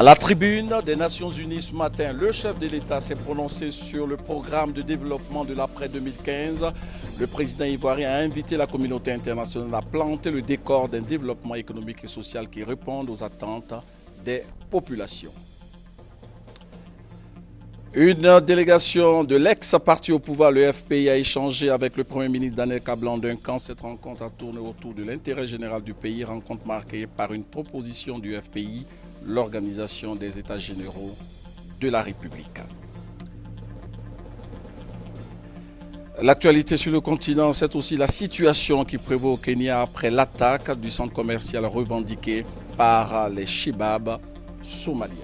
À la tribune des Nations Unies ce matin, le chef de l'État s'est prononcé sur le programme de développement de l'après-2015. Le président ivoirien a invité la communauté internationale à planter le décor d'un développement économique et social qui réponde aux attentes des populations. Une délégation de l'ex-parti au pouvoir, le FPI, a échangé avec le Premier ministre Daniel Kablan-Duncan. Cette rencontre a tourné autour de l'intérêt général du pays, rencontre marquée par une proposition du FPI, l'Organisation des États généraux de la République. L'actualité sur le continent, c'est aussi la situation qui prévaut au Kenya après l'attaque du centre commercial revendiqué par les Shebabs somaliens.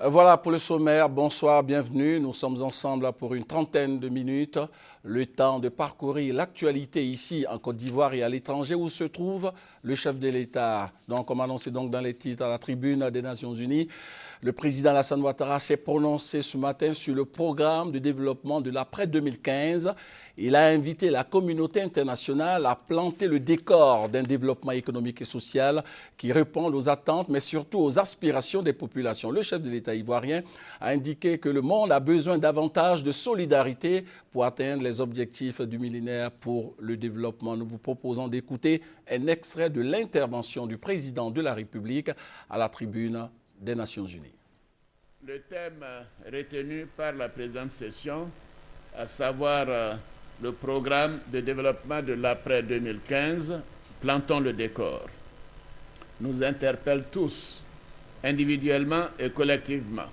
Voilà pour le sommaire. Bonsoir, bienvenue. Nous sommes ensemble pour une trentaine de minutes. Le temps de parcourir l'actualité ici en Côte d'Ivoire et à l'étranger où se trouve le chef de l'État. Donc, comme annoncé donc dans les titres à la tribune des Nations Unies, le président Alassane Ouattara s'est prononcé ce matin sur le programme de développement de l'après-2015. Il a invité la communauté internationale à planter le décor d'un développement économique et social qui réponde aux attentes, mais surtout aux aspirations des populations. Le chef de l'État ivoirien a indiqué que le monde a besoin davantage de solidarité pour atteindre les objectifs du millénaire pour le développement. Nous vous proposons d'écouter un extrait de l'intervention du président de la République à la tribune des Nations Unies. Le thème retenu par la présente session, à savoir le programme de développement de l'après-2015, plantons le décor, nous interpelle tous, individuellement et collectivement,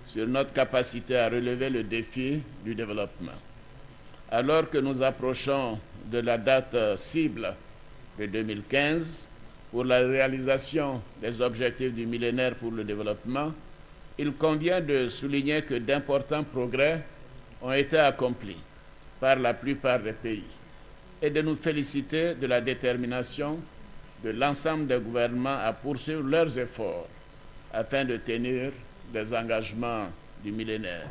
sur notre capacité à relever le défi du développement. Alors que nous approchons de la date cible de 2015 pour la réalisation des objectifs du millénaire pour le développement, il convient de souligner que d'importants progrès ont été accomplis par la plupart des pays et de nous féliciter de la détermination de l'ensemble des gouvernements à poursuivre leurs efforts afin de tenir les engagements du millénaire.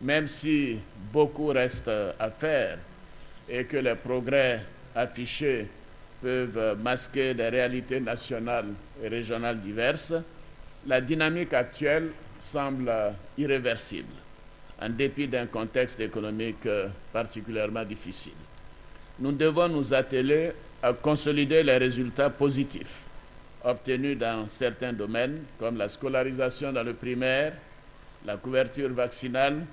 Même si beaucoup reste à faire et que les progrès affichés peuvent masquer des réalités nationales et régionales diverses, la dynamique actuelle semble irréversible, en dépit d'un contexte économique particulièrement difficile. Nous devons nous atteler à consolider les résultats positifs obtenus dans certains domaines, comme la scolarisation dans le primaire, la couverture vaccinale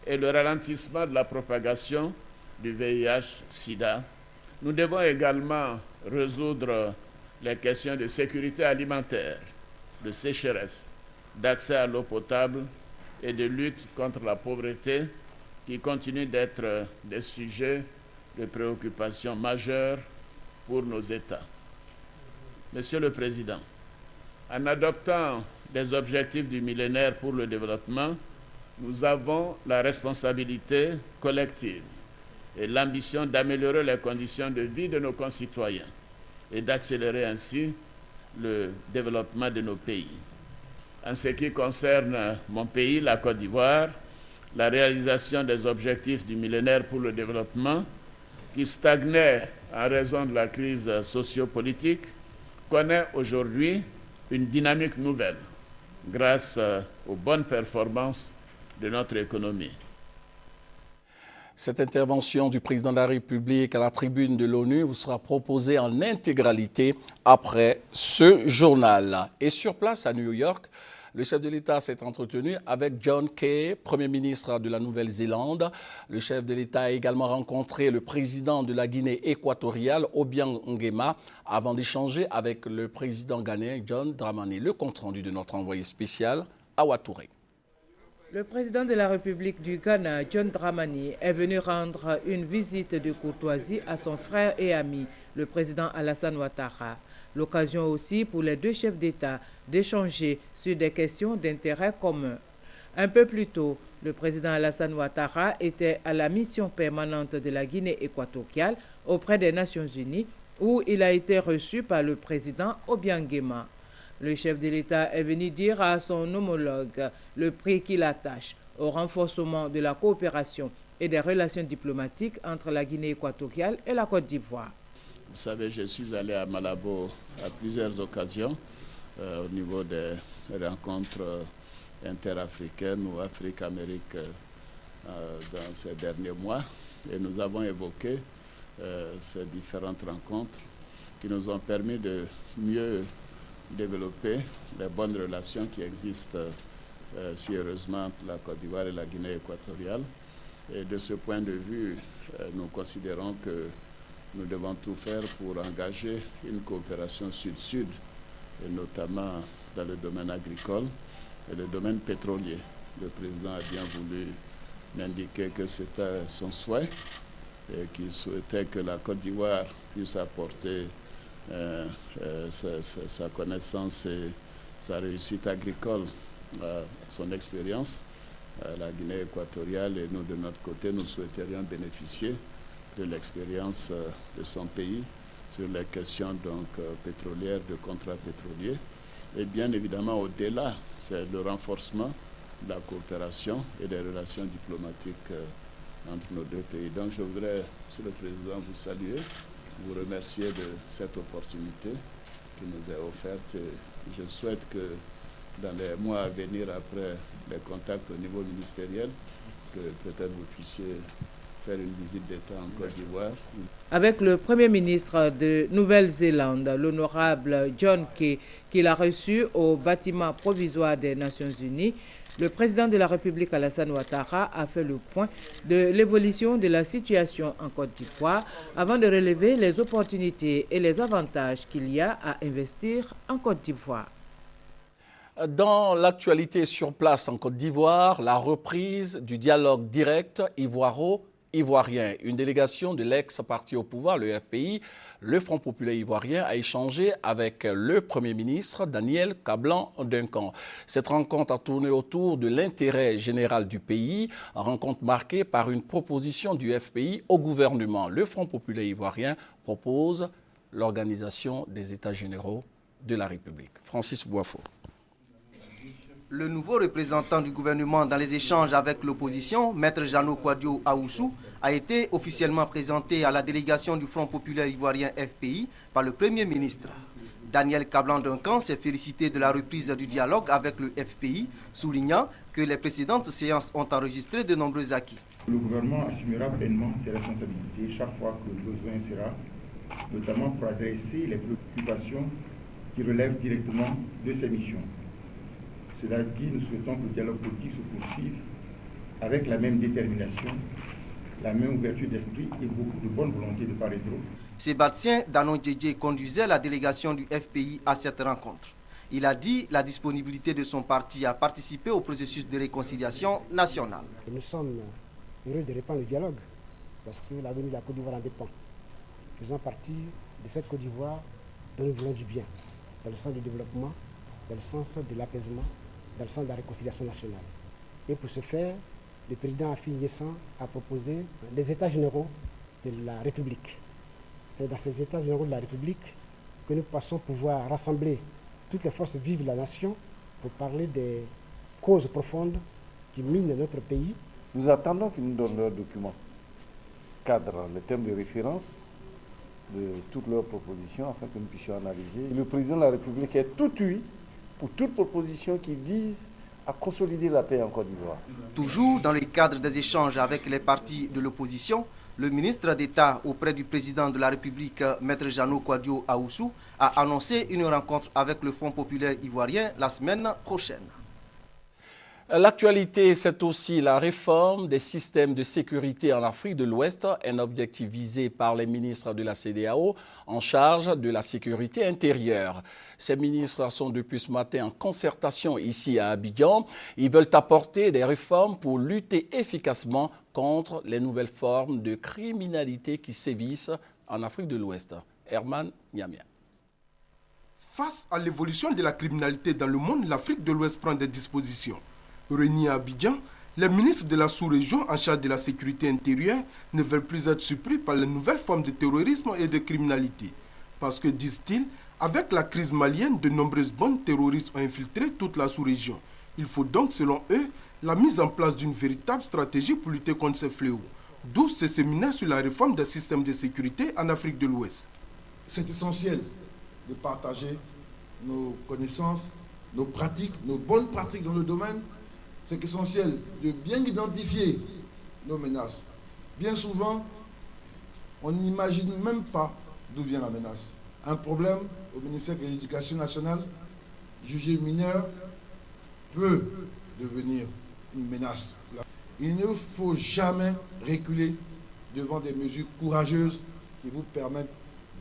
et le ralentissement de la propagation du VIH-Sida. Nous devons également résoudre les questions de sécurité alimentaire, de sécheresse, d'accès à l'eau potable et de lutte contre la pauvreté qui continuent d'être des sujets de préoccupation majeure pour nos États. Monsieur le Président, en adoptant des objectifs du millénaire pour le développement, nous avons la responsabilité collective et l'ambition d'améliorer les conditions de vie de nos concitoyens et d'accélérer ainsi le développement de nos pays. En ce qui concerne mon pays, la Côte d'Ivoire, la réalisation des objectifs du millénaire pour le développement, qui stagnait en raison de la crise sociopolitique, connaît aujourd'hui une dynamique nouvelle grâce aux bonnes performances de notre économie. Cette intervention du président de la République à la tribune de l'ONU vous sera proposée en intégralité après ce journal. Et sur place à New York, le chef de l'État s'est entretenu avec John Key, Premier ministre de la Nouvelle-Zélande. Le chef de l'État a également rencontré le président de la Guinée équatoriale, Obiang Nguema, avant d'échanger avec le président ghanéen John Dramani. Le compte-rendu de notre envoyé spécial, Awa Touré. Le président de la République du Ghana, John Dramani, est venu rendre une visite de courtoisie à son frère et ami, le président Alassane Ouattara. L'occasion aussi pour les deux chefs d'État d'échanger sur des questions d'intérêt commun. Un peu plus tôt, le président Alassane Ouattara était à la mission permanente de la Guinée équatoriale auprès des Nations Unies où il a été reçu par le président Obiang Nguema. Le chef de l'État est venu dire à son homologue le prix qu'il attache au renforcement de la coopération et des relations diplomatiques entre la Guinée équatoriale et la Côte d'Ivoire. Vous savez, je suis allé à Malabo à plusieurs occasions au niveau des rencontres interafricaines ou Afrique-Amérique dans ces derniers mois. Et nous avons évoqué ces différentes rencontres qui nous ont permis de mieux développer les bonnes relations qui existent si heureusement entre la Côte d'Ivoire et la Guinée équatoriale. Et de ce point de vue, nous considérons que nous devons tout faire pour engager une coopération sud-sud, et notamment dans le domaine agricole et le domaine pétrolier. Le président a bien voulu m'indiquer que c'était son souhait et qu'il souhaitait que la Côte d'Ivoire puisse apporter sa connaissance et sa réussite agricole, son expérience à la Guinée équatoriale, et nous de notre côté nous souhaiterions bénéficier de l'expérience de son pays sur les questions donc pétrolières, de contrats pétroliers. Et bien évidemment au-delà, c'est le renforcement de la coopération et des relations diplomatiques entre nos deux pays. Donc je voudrais, Monsieur le Président, vous saluer, vous remercier de cette opportunité qui nous est offerte. Et je souhaite que dans les mois à venir, après les contacts au niveau ministériel, que peut-être vous puissiez faire une visite d'État en Côte d'Ivoire. Avec le Premier ministre de Nouvelle-Zélande, l'honorable John Key, qu'il a reçu au bâtiment provisoire des Nations Unies, le président de la République Alassane Ouattara a fait le point de l'évolution de la situation en Côte d'Ivoire avant de relever les opportunités et les avantages qu'il y a à investir en Côte d'Ivoire. Dans l'actualité sur place en Côte d'Ivoire, la reprise du dialogue direct ivoiro-ivoirien. Une délégation de l'ex-parti au pouvoir, le FPI, le Front populaire ivoirien, a échangé avec le Premier ministre Daniel Kablan-Duncan. Cette rencontre a tourné autour de l'intérêt général du pays, rencontre marquée par une proposition du FPI au gouvernement. Le Front populaire ivoirien propose l'organisation des États généraux de la République. Francis Boifo. Le nouveau représentant du gouvernement dans les échanges avec l'opposition, Maître Jeannot Kouadio Aoussou, a été officiellement présenté à la délégation du Front populaire ivoirien FPI par le Premier ministre. Daniel Kablan-Duncan s'est félicité de la reprise du dialogue avec le FPI, soulignant que les précédentes séances ont enregistré de nombreux acquis. Le gouvernement assumera pleinement ses responsabilités chaque fois que le besoin sera, notamment pour adresser les préoccupations qui relèvent directement de ses missions. Cela dit, nous souhaitons que le dialogue politique se poursuive avec la même détermination, la même ouverture d'esprit et beaucoup de bonne volonté de part et d'autre. Sébastien Danon Djedje conduisait la délégation du FPI à cette rencontre. Il a dit la disponibilité de son parti à participer au processus de réconciliation nationale. Nous sommes heureux de répandre le dialogue parce que l'avenir de la Côte d'Ivoire en dépend. Nous faisons partie de cette Côte d'Ivoire dont nous voulons du bien, dans le sens du développement, dans le sens de l'apaisement, dans le sens de la réconciliation nationale. Et pour ce faire, le président Affi N'Guessan a proposé les États généraux de la République. C'est dans ces États généraux de la République que nous pensons pouvoir rassembler toutes les forces vives de la nation pour parler des causes profondes qui minent notre pays. Nous attendons qu'ils nous donnent leurs documents, cadre, les thèmes de référence de toutes leurs propositions afin que nous puissions analyser. Le président de la République est tout oui pour toute proposition qui vise à consolider la paix en Côte d'Ivoire. Toujours dans le cadre des échanges avec les partis de l'opposition, le ministre d'État auprès du président de la République, Maître Jeannot Kouadio Aoussou, a annoncé une rencontre avec le Front populaire ivoirien la semaine prochaine. L'actualité, c'est aussi la réforme des systèmes de sécurité en Afrique de l'Ouest, un objectif visé par les ministres de la CEDEAO en charge de la sécurité intérieure. Ces ministres sont depuis ce matin en concertation ici à Abidjan. Ils veulent apporter des réformes pour lutter efficacement contre les nouvelles formes de criminalité qui sévissent en Afrique de l'Ouest. Herman Niamia. Face à l'évolution de la criminalité dans le monde, l'Afrique de l'Ouest prend des dispositions. Réunis à Abidjan, les ministres de la sous-région en charge de la sécurité intérieure ne veulent plus être surpris par les nouvelles formes de terrorisme et de criminalité. Parce que, disent-ils, avec la crise malienne, de nombreuses bandes terroristes ont infiltré toute la sous-région. Il faut donc, selon eux, la mise en place d'une véritable stratégie pour lutter contre ces fléaux. D'où ce séminaire sur la réforme des systèmes de sécurité en Afrique de l'Ouest. C'est essentiel de partager nos connaissances, nos pratiques, nos bonnes pratiques dans le domaine. C'est essentiel de bien identifier nos menaces. Bien souvent, on n'imagine même pas d'où vient la menace. Un problème au ministère de l'Éducation nationale, jugé mineur, peut devenir une menace. Il ne faut jamais reculer devant des mesures courageuses qui vous permettent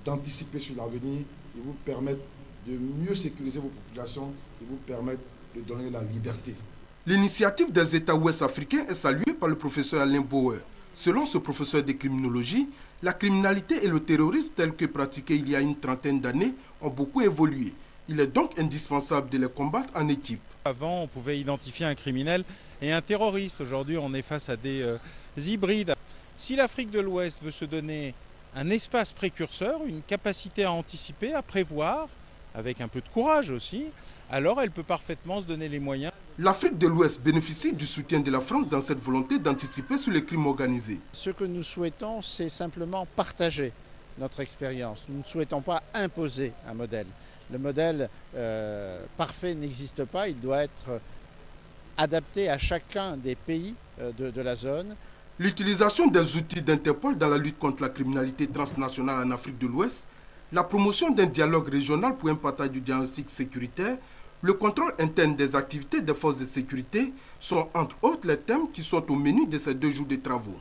d'anticiper sur l'avenir, qui vous permettent de mieux sécuriser vos populations, qui vous permettent de donner la liberté. L'initiative des États ouest-africains est saluée par le professeur Alain Bauer. Selon ce professeur de criminologie, la criminalité et le terrorisme tels que pratiqués il y a une trentaine d'années ont beaucoup évolué. Il est donc indispensable de les combattre en équipe. Avant, on pouvait identifier un criminel et un terroriste. Aujourd'hui, on est face à des hybrides. Si l'Afrique de l'Ouest veut se donner un espace précurseur, une capacité à anticiper, à prévoir, avec un peu de courage aussi, alors elle peut parfaitement se donner les moyens. L'Afrique de l'Ouest bénéficie du soutien de la France dans cette volonté d'anticiper sur les crimes organisés. Ce que nous souhaitons, c'est simplement partager notre expérience. Nous ne souhaitons pas imposer un modèle. Le modèle parfait n'existe pas, il doit être adapté à chacun des pays de la zone. L'utilisation des outils d'Interpol dans la lutte contre la criminalité transnationale en Afrique de l'Ouest, la promotion d'un dialogue régional pour un partage du diagnostic sécuritaire, le contrôle interne des activités des forces de sécurité sont entre autres les thèmes qui sont au menu de ces 2 jours de travaux.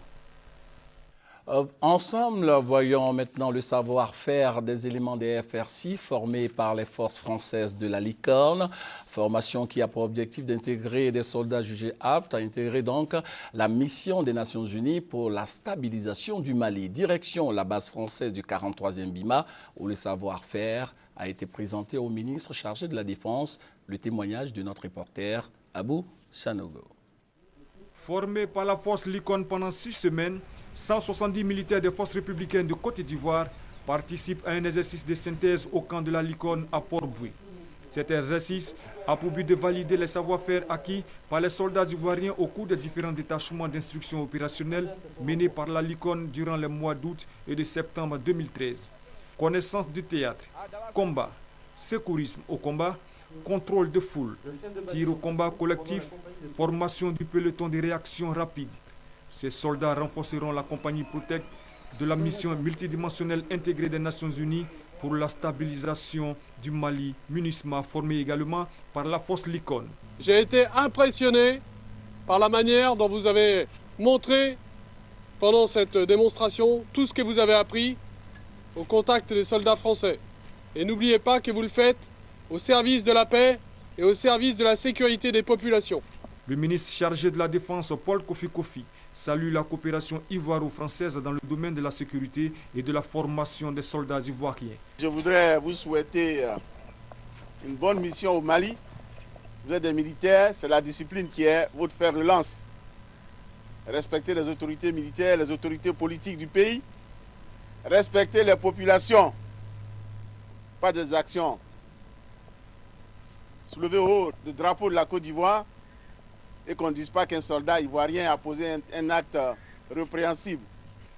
Ensemble, voyons maintenant le savoir-faire des éléments des FRC formés par les forces françaises de la Licorne. Formation qui a pour objectif d'intégrer des soldats jugés aptes à intégrer donc la mission des Nations Unies pour la stabilisation du Mali. Direction la base française du 43e BIMA où le savoir-faire a été présenté au ministre chargé de la Défense. Le témoignage de notre reporter Abou Sanogo. Formé par la force Licorne pendant 6 semaines, 170 militaires des forces républicaines de Côte d'Ivoire participent à un exercice de synthèse au camp de la Licorne à Port-Boué. Cet exercice a pour but de valider les savoir-faire acquis par les soldats ivoiriens au cours des différents détachements d'instruction opérationnelle menés par la Licorne durant les mois d'août et de septembre 2013. Connaissance du théâtre, combat, secourisme au combat, contrôle de foule, tir au combat collectif, formation du peloton de réaction rapide. Ces soldats renforceront la compagnie Protect de la mission multidimensionnelle intégrée des Nations Unies pour la stabilisation du Mali, MINUSMA, formé également par la force Licorne. J'ai été impressionné par la manière dont vous avez montré pendant cette démonstration tout ce que vous avez appris au contact des soldats français. Et n'oubliez pas que vous le faites au service de la paix et au service de la sécurité des populations. Le ministre chargé de la Défense, Paul Kofi Kofi, salue la coopération ivoiro-française dans le domaine de la sécurité et de la formation des soldats ivoiriens. Je voudrais vous souhaiter une bonne mission au Mali. Vous êtes des militaires, c'est la discipline qui est votre fer de lance. Respectez les autorités militaires, les autorités politiques du pays. Respectez les populations, pas des actions. Soulevez haut le drapeau de la Côte d'Ivoire et qu'on ne dise pas qu'un soldat ivoirien a posé un acte répréhensible.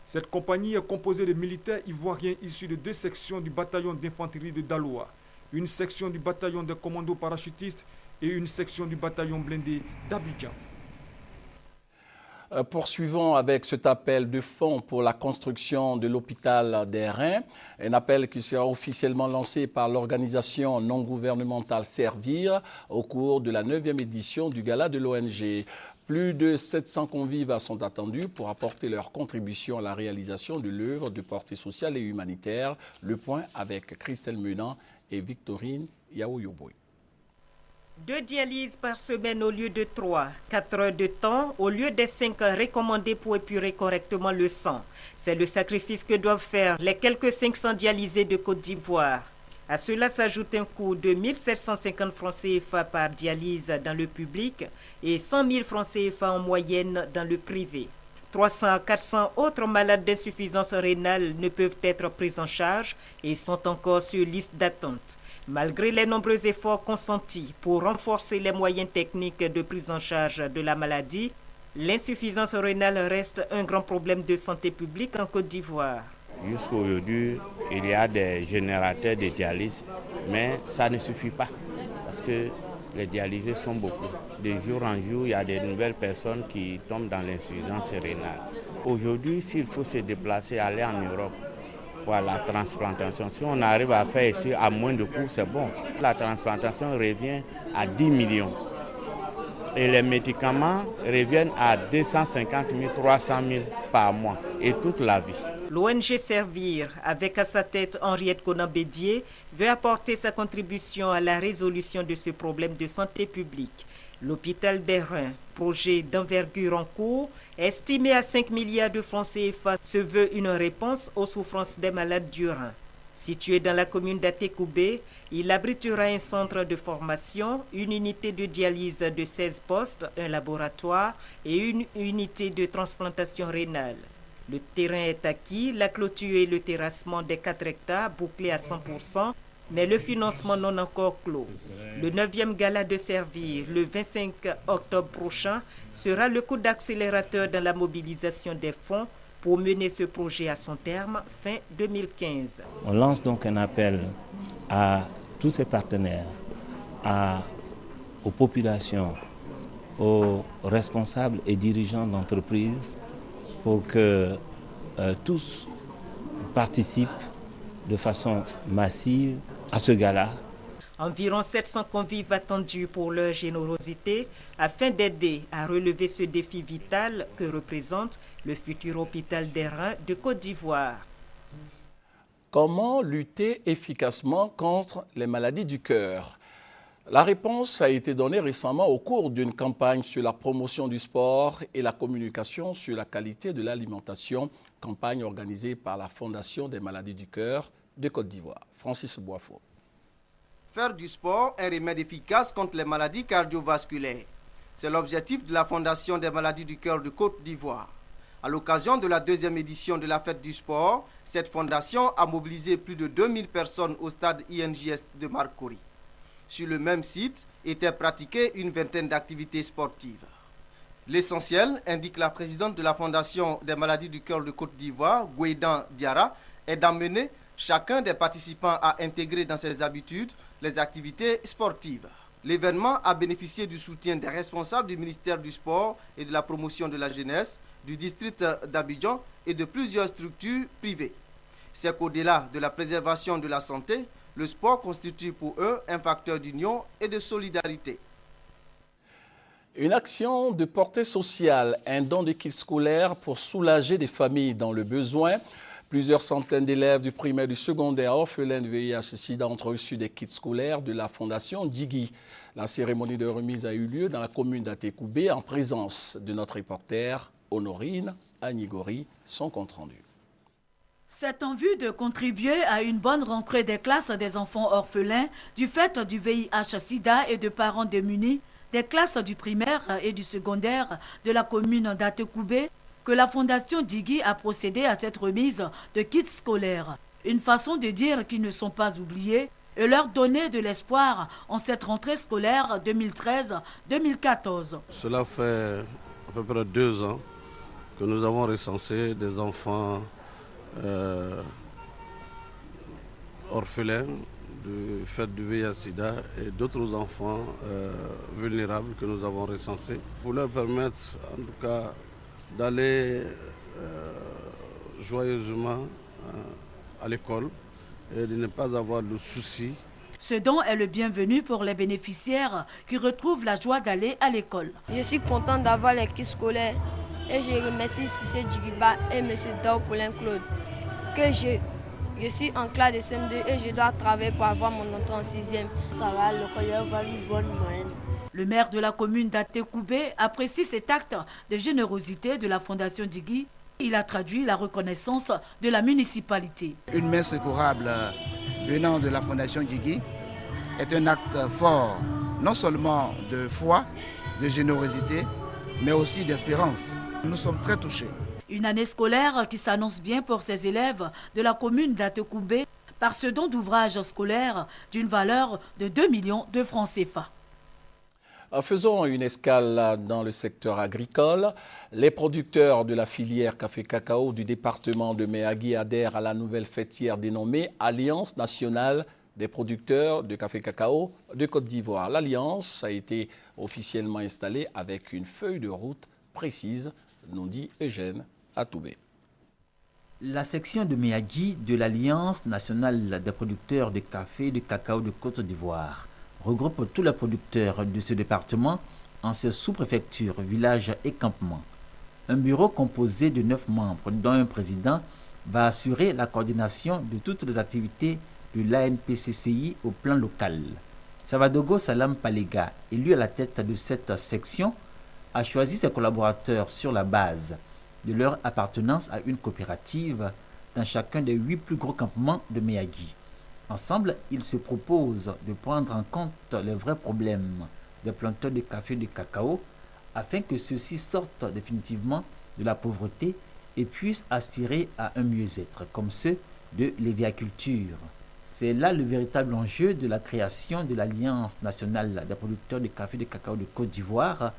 Cette compagnie est composée de militaires ivoiriens issus de 2 sections du bataillon d'infanterie de Daloa, une section du bataillon des commandos parachutistes et une section du bataillon blindé d'Abidjan. Poursuivons avec cet appel de fonds pour la construction de l'hôpital des Reins, un appel qui sera officiellement lancé par l'organisation non gouvernementale Servir au cours de la 9e édition du gala de l'ONG. Plus de 700 convives sont attendus pour apporter leur contribution à la réalisation de l'œuvre de portée sociale et humanitaire. Le point avec Christelle Menant et Victorine Yaoyoboy. 2 dialyses par semaine au lieu de 3, 4 heures de temps au lieu des 5 recommandées pour épurer correctement le sang. C'est le sacrifice que doivent faire les quelques 500 dialysés de Côte d'Ivoire. À cela s'ajoute un coût de 1 750 francs CFA par dialyse dans le public et 100 000 francs CFA en moyenne dans le privé. 300 à 400 autres malades d'insuffisance rénale ne peuvent être pris en charge et sont encore sur liste d'attente. Malgré les nombreux efforts consentis pour renforcer les moyens techniques de prise en charge de la maladie, l'insuffisance rénale reste un grand problème de santé publique en Côte d'Ivoire. Jusqu'à aujourd'hui, il y a des générateurs de dialyse, mais ça ne suffit pas parce que les dialysés sont beaucoup. De jour en jour, il y a de nouvelles personnes qui tombent dans l'insuffisance rénale. Aujourd'hui, s'il faut se déplacer, aller en Europe pour la transplantation, si on arrive à faire ici à moins de coûts, c'est bon. La transplantation revient à 10 millions. Et les médicaments reviennent à 250 000, 300 000 par mois et toute la vie. L'ONG Servir, avec à sa tête Henriette Conan-Bédier, veut apporter sa contribution à la résolution de ce problème de santé publique. L'hôpital des Reins, projet d'envergure en cours, estimé à 5 milliards de francs CFA, se veut une réponse aux souffrances des malades du rein. Situé dans la commune d'Atekoubé, il abritera un centre de formation, une unité de dialyse de 16 postes, un laboratoire et une unité de transplantation rénale. Le terrain est acquis, la clôture et le terrassement des 4 hectares bouclés à 100%, mais le financement non encore clos. Le 9e gala de Servir, le 25 octobre prochain, sera le coup d'accélérateur dans la mobilisation des fonds pour mener ce projet à son terme fin 2015. On lance donc un appel à tous ces partenaires, aux populations, aux responsables et dirigeants d'entreprises pour que tous participent de façon massive à ce gala. Environ 700 convives attendus pour leur générosité afin d'aider à relever ce défi vital que représente le futur hôpital des reins de Côte d'Ivoire. Comment lutter efficacement contre les maladies du cœur? La réponse a été donnée récemment au cours d'une campagne sur la promotion du sport et la communication sur la qualité de l'alimentation, campagne organisée par la Fondation des maladies du cœur de Côte d'Ivoire. Francis Boifo. Faire du sport un remède efficace contre les maladies cardiovasculaires. C'est l'objectif de la Fondation des maladies du cœur de Côte d'Ivoire. À l'occasion de la 2e édition de la fête du sport, cette fondation a mobilisé plus de 2000 personnes au stade INJS de Marcory. Sur le même site étaient pratiquées une vingtaine d'activités sportives. L'essentiel, indique la présidente de la Fondation des maladies du cœur de Côte d'Ivoire, Gouédan Diarra, est d'amener chacun des participants à intégrer dans ses habitudes les activités sportives. L'événement a bénéficié du soutien des responsables du ministère du Sport et de la promotion de la jeunesse, du district d'Abidjan et de plusieurs structures privées. C'est qu'au-delà de la préservation de la santé, le sport constitue pour eux un facteur d'union et de solidarité. Une action de portée sociale, un don de kits scolaires pour soulager des familles dans le besoin. Plusieurs centaines d'élèves du primaire et du secondaire orphelins de VIH/SIDA ont reçu des kits scolaires de la Fondation Djigui. La cérémonie de remise a eu lieu dans la commune d'Atekoubé en présence de notre reporter Honorine Anigori. Son compte rendu. C'est en vue de contribuer à une bonne rentrée des classes des enfants orphelins du fait du VIH/SIDA et de parents démunis des classes du primaire et du secondaire de la commune d'Atekoubé que la Fondation Djigui a procédé à cette remise de kits scolaires. Une façon de dire qu'ils ne sont pas oubliés et leur donner de l'espoir en cette rentrée scolaire 2013-2014. Cela fait à peu près 2 ans que nous avons recensé des enfants orphelins du fait du VIH/SIDA et d'autres enfants vulnérables que nous avons recensés pour leur permettre en tout cas d'aller joyeusement à l'école et de ne pas avoir de soucis. Ce don est le bienvenu pour les bénéficiaires qui retrouvent la joie d'aller à l'école. Je suis content d'avoir les kits scolaires et je remercie Cissé Djigiba et M. Dao Paulin-Claude que je suis en classe de CM2 et je dois travailler pour avoir mon entrée en 6e. Le maire de la commune d'Atekoubé apprécie cet acte de générosité de la Fondation Djigui. Il a traduit la reconnaissance de la municipalité. Une main secourable venant de la Fondation Djigui est un acte fort, non seulement de foi, de générosité, mais aussi d'espérance. Nous sommes très touchés. Une année scolaire qui s'annonce bien pour ces élèves de la commune d'Atekoubé par ce don d'ouvrages scolaires d'une valeur de 2 millions de francs CFA. Faisons une escale dans le secteur agricole. Les producteurs de la filière café-cacao du département de Méagui adhèrent à la nouvelle fêtière dénommée Alliance nationale des producteurs de café-cacao de Côte d'Ivoire. L'Alliance a été officiellement installée avec une feuille de route précise, nous dit Eugène Atoubé. La section de Méagui de l'Alliance nationale des producteurs de café et de cacao de Côte d'Ivoire regroupe tous les producteurs de ce département en ses sous-préfectures, villages et campements. Un bureau composé de 9 membres, dont un président, va assurer la coordination de toutes les activités de l'ANPCCI au plan local. Savadogo Salam Palega, élu à la tête de cette section, a choisi ses collaborateurs sur la base de leur appartenance à une coopérative dans chacun des 8 plus gros campements de Méagui. Ensemble, ils se proposent de prendre en compte les vrais problèmes des planteurs de café et de cacao afin que ceux-ci sortent définitivement de la pauvreté et puissent aspirer à un mieux-être, comme ceux de l'éviaculture. C'est là le véritable enjeu de la création de l'Alliance nationale des producteurs de café et de cacao de Côte d'Ivoire,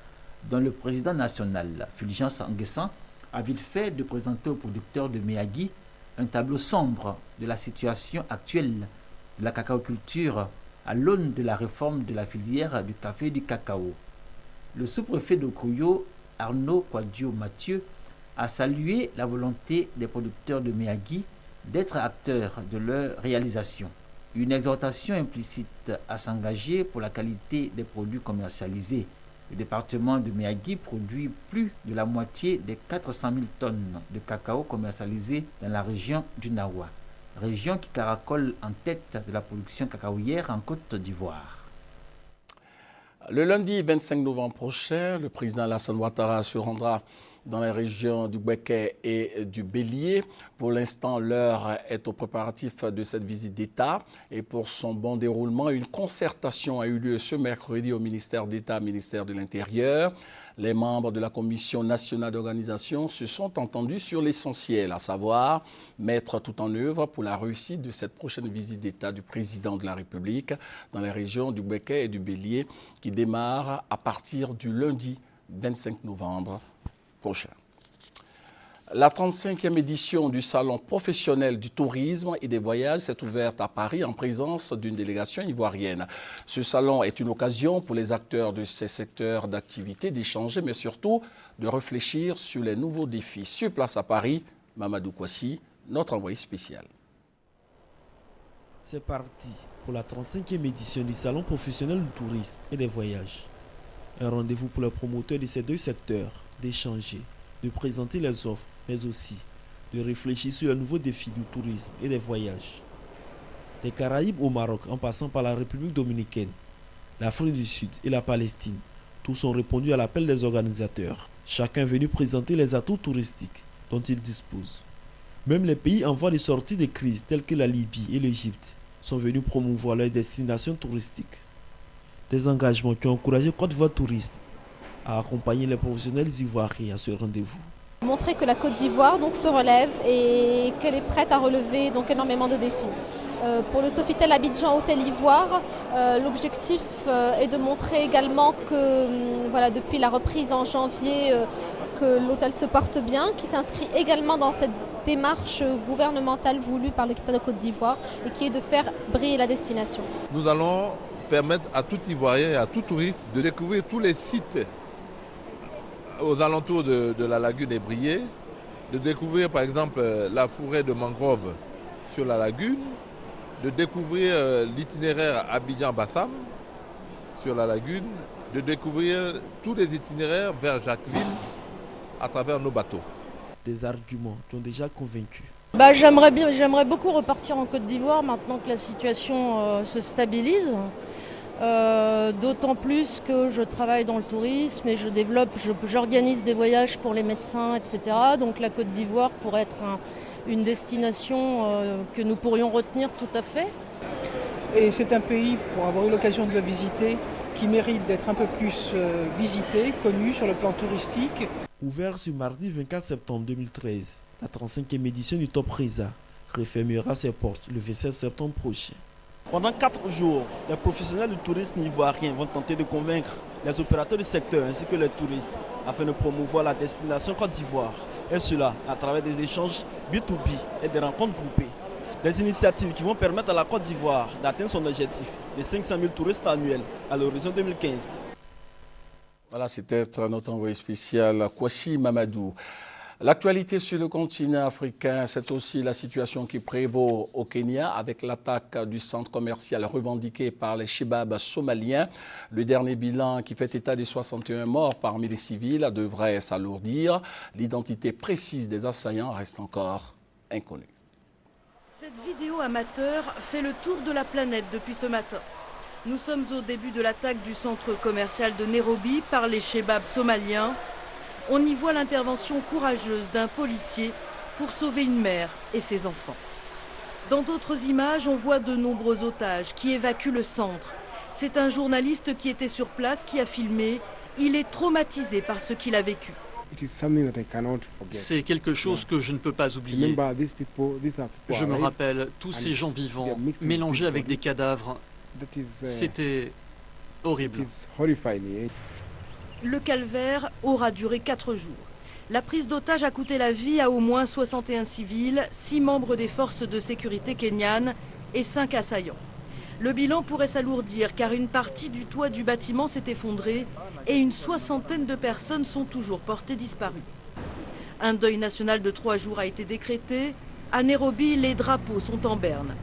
dont le président national, Fulgence Nguessan, a vite fait de présenter aux producteurs de Méagui un tableau sombre de la situation actuelle de la cacaoculture à l'aune de la réforme de la filière du café et du cacao. Le sous-préfet de Kouyo, Arnaud Quadio Mathieu, a salué la volonté des producteurs de Méagui d'être acteurs de leur réalisation. Une exhortation implicite à s'engager pour la qualité des produits commercialisés. Le département de Méagui produit plus de la moitié des 400 000 tonnes de cacao commercialisées dans la région du Nawa, région qui caracole en tête de la production cacaoyère en Côte d'Ivoire. Le lundi 25 novembre prochain, le président Alassane Ouattara se rendra dans les régions du Bouéké et du Bélier. Pour l'instant, l'heure est aux préparatifs de cette visite d'État. Et pour son bon déroulement, une concertation a eu lieu ce mercredi au ministère d'État, ministère de l'Intérieur. Les membres de la Commission nationale d'organisation se sont entendus sur l'essentiel, à savoir mettre tout en œuvre pour la réussite de cette prochaine visite d'État du président de la République dans les régions du Bouéké et du Bélier qui démarre à partir du lundi 25 novembre prochain. La 35e édition du Salon professionnel du tourisme et des voyages s'est ouverte à Paris en présence d'une délégation ivoirienne. Ce salon est une occasion pour les acteurs de ces secteurs d'activité d'échanger, mais surtout de réfléchir sur les nouveaux défis. Sur place à Paris, Mamadou Kouassi, notre envoyé spécial. C'est parti pour la 35e édition du Salon professionnel du tourisme et des voyages. Un rendez-vous pour les promoteurs de ces deux secteurs d'échanger, de présenter les offres, mais aussi de réfléchir sur les nouveaux défis du tourisme et des voyages. Des Caraïbes au Maroc, en passant par la République dominicaine, l'Afrique du Sud et la Palestine, tous ont répondu à l'appel des organisateurs, chacun venu présenter les atouts touristiques dont il dispose. Même les pays en voie de sortie de crise tels que la Libye et l'Égypte sont venus promouvoir leurs destinations touristiques. Des engagements qui ont encouragé Côte d'Ivoire Tourisme à accompagner les professionnels ivoiriens à ce rendez-vous. Montrer que la Côte d'Ivoire se relève et qu'elle est prête à relever énormément de défis. Pour le Sofitel Abidjan Hôtel Ivoire, l'objectif est de montrer également que depuis la reprise en janvier, que l'hôtel se porte bien, qui s'inscrit également dans cette démarche gouvernementale voulue par l'État de Côte d'Ivoire et qui est de faire briller la destination. Nous allons permettre à tout Ivoirien et à tout touriste de découvrir tous les sites aux alentours de la lagune Ébrié, de découvrir par exemple la forêt de mangrove sur la lagune, de découvrir l'itinéraire Abidjan-Bassam sur la lagune, de découvrir tous les itinéraires vers Jacquesville à travers nos bateaux. Des arguments qui ont déjà convaincu. J'aimerais beaucoup repartir en Côte d'Ivoire maintenant que la situation se stabilise. D'autant plus que je travaille dans le tourisme et j'organise des voyages pour les médecins, etc. Donc la Côte d'Ivoire pourrait être une destination que nous pourrions retenir tout à fait. Et c'est un pays, pour avoir eu l'occasion de le visiter, qui mérite d'être un peu plus visité, connu sur le plan touristique. Ouvert ce mardi 24 septembre 2013, la 35e édition du Top Reza refermera ses portes le 27 septembre prochain. Pendant 4 jours, les professionnels du tourisme ivoirien vont tenter de convaincre les opérateurs du secteur ainsi que les touristes afin de promouvoir la destination Côte d'Ivoire. Et cela à travers des échanges B2B et des rencontres groupées. Des initiatives qui vont permettre à la Côte d'Ivoire d'atteindre son objectif de 500 000 touristes annuels à l'horizon 2015. Voilà, c'était notre envoyé spécial Kouachi Mamadou. L'actualité sur le continent africain, c'est aussi la situation qui prévaut au Kenya avec l'attaque du centre commercial revendiqué par les Shebabs somaliens. Le dernier bilan qui fait état de 61 morts parmi les civils devrait s'alourdir. L'identité précise des assaillants reste encore inconnue. Cette vidéo amateur fait le tour de la planète depuis ce matin. Nous sommes au début de l'attaque du centre commercial de Nairobi par les Shebabs somaliens. On y voit l'intervention courageuse d'un policier pour sauver une mère et ses enfants. Dans d'autres images, on voit de nombreux otages qui évacuent le centre. C'est un journaliste qui était sur place qui a filmé. Il est traumatisé par ce qu'il a vécu. C'est quelque chose que je ne peux pas oublier. Je me rappelle tous ces gens vivants, mélangés avec des cadavres. C'était horrible. Le calvaire aura duré 4 jours. La prise d'otage a coûté la vie à au moins 61 civils, 6 membres des forces de sécurité kenyanes et 5 assaillants. Le bilan pourrait s'alourdir car une partie du toit du bâtiment s'est effondrée et une 60aine de personnes sont toujours portées disparues. Un deuil national de 3 jours a été décrété. À Nairobi, les drapeaux sont en berne.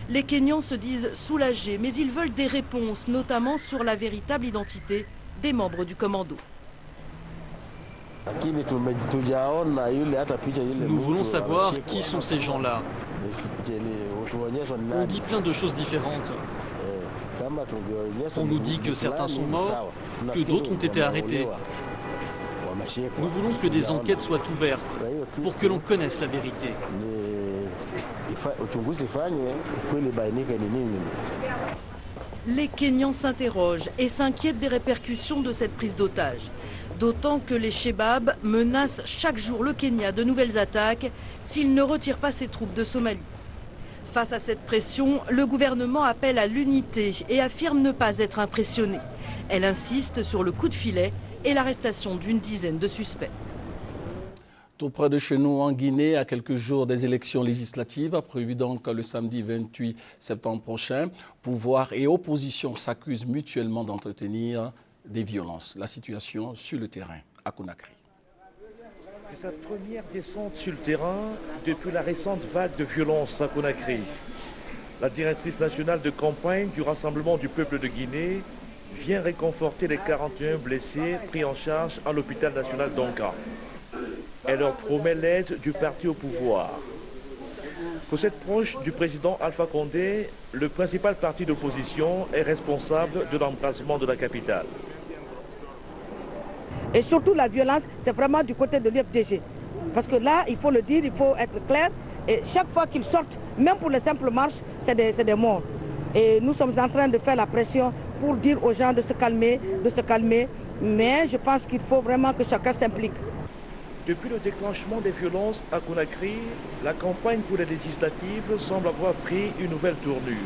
Les Kenyans se disent soulagés, mais ils veulent des réponses, notamment sur la véritable identité des membres du commando. Nous voulons savoir qui sont ces gens-là. On dit plein de choses différentes. On nous dit que certains sont morts, que d'autres ont été arrêtés. Nous voulons que des enquêtes soient ouvertes pour que l'on connaisse la vérité. Les Kenyans s'interrogent et s'inquiètent des répercussions de cette prise d'otage. D'autant que les Shebabs menacent chaque jour le Kenya de nouvelles attaques s'il ne retire pas ses troupes de Somalie. Face à cette pression, le gouvernement appelle à l'unité et affirme ne pas être impressionné. Elle insiste sur le coup de filet et l'arrestation d'une dizaine de suspects. Tout près de chez nous, en Guinée, à quelques jours des élections législatives, prévues donc le samedi 28 septembre prochain, pouvoir et opposition s'accusent mutuellement d'entretenir des violences. La situation sur le terrain à Conakry. C'est sa première descente sur le terrain depuis la récente vague de violence à Conakry. La directrice nationale de campagne du Rassemblement du peuple de Guinée vient réconforter les 41 blessés pris en charge à l'hôpital national d'Onka. Elle leur promet l'aide du parti au pouvoir. Pour cette proche du président Alpha Condé, le principal parti d'opposition est responsable de l'embrasement de la capitale. Et surtout la violence, c'est vraiment du côté de l'UFDG. Parce que là, il faut le dire, il faut être clair. Et chaque fois qu'ils sortent, même pour les simples marches, c'est des morts. Et nous sommes en train de faire la pression pour dire aux gens de se calmer, Mais je pense qu'il faut vraiment que chacun s'implique. Depuis le déclenchement des violences à Conakry, la campagne pour les législatives semble avoir pris une nouvelle tournure.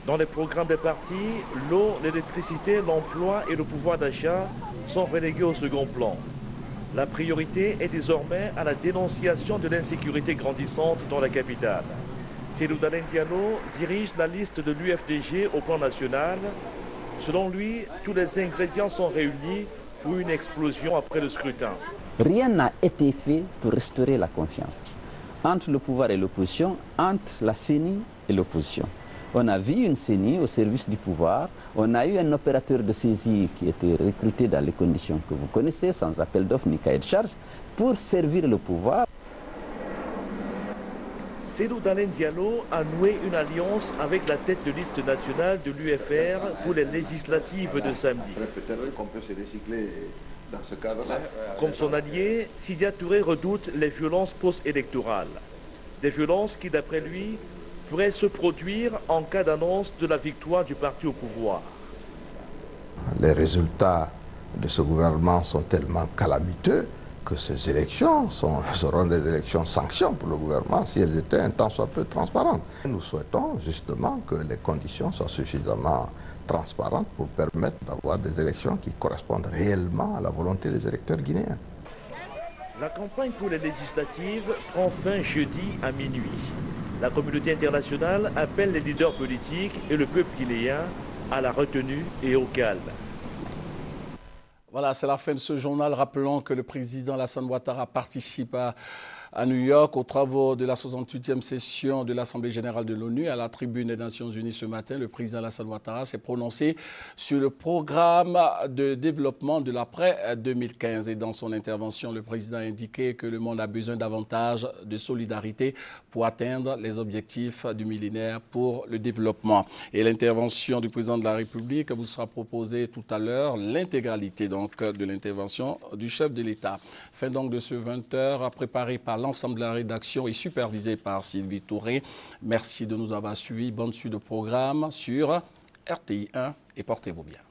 Dans les programmes des partis, l'eau, l'électricité, l'emploi et le pouvoir d'achat sont relégués au second plan. La priorité est désormais à la dénonciation de l'insécurité grandissante dans la capitale. Cellou Dalein Diallo dirige la liste de l'UFDG au plan national. Selon lui, tous les ingrédients sont réunis pour une explosion après le scrutin. Rien n'a été fait pour restaurer la confiance entre le pouvoir et l'opposition, entre la CENI et l'opposition. On a vu une CENI au service du pouvoir, on a eu un opérateur de saisie qui était recruté dans les conditions que vous connaissez, sans appel d'offres ni cahier de charge, pour servir le pouvoir. Cellou Dalein Diallo a noué une alliance avec la tête de liste nationale de l'UFR pour les législatives de samedi. Peut-être qu'on peut se recycler dans ce cadre-là. Comme son allié, Sidia Touré redoute les violences post-électorales. Des violences qui, d'après lui, pourraient se produire en cas d'annonce de la victoire du parti au pouvoir. Les résultats de ce gouvernement sont tellement calamiteux que ces élections seront des élections sanctions pour le gouvernement si elles étaient un tant soit peu transparentes. Nous souhaitons justement que les conditions soient suffisamment transparentes pour permettre d'avoir des élections qui correspondent réellement à la volonté des électeurs guinéens. La campagne pour les législatives prend fin jeudi à minuit. La communauté internationale appelle les leaders politiques et le peuple guinéen à la retenue et au calme. Voilà, c'est la fin de ce journal. Rappelons que le président Alassane Ouattara participe à New York aux travaux de la 68e session de l'Assemblée générale de l'ONU. À la tribune des Nations Unies ce matin, le président Alassane Ouattara s'est prononcé sur le programme de développement de l'après-2015. Et dans son intervention, le président a indiqué que le monde a besoin davantage de solidarité pour atteindre les objectifs du millénaire pour le développement. Et l'intervention du président de la République vous sera proposée tout à l'heure, l'intégralité donc de l'intervention du chef de l'État. Fin donc de ce 20h préparé par l'ensemble de la rédaction et supervisé par Sylvie Touré. Merci de nous avoir suivis. Bonne suite de programme sur RTI 1 et portez-vous bien.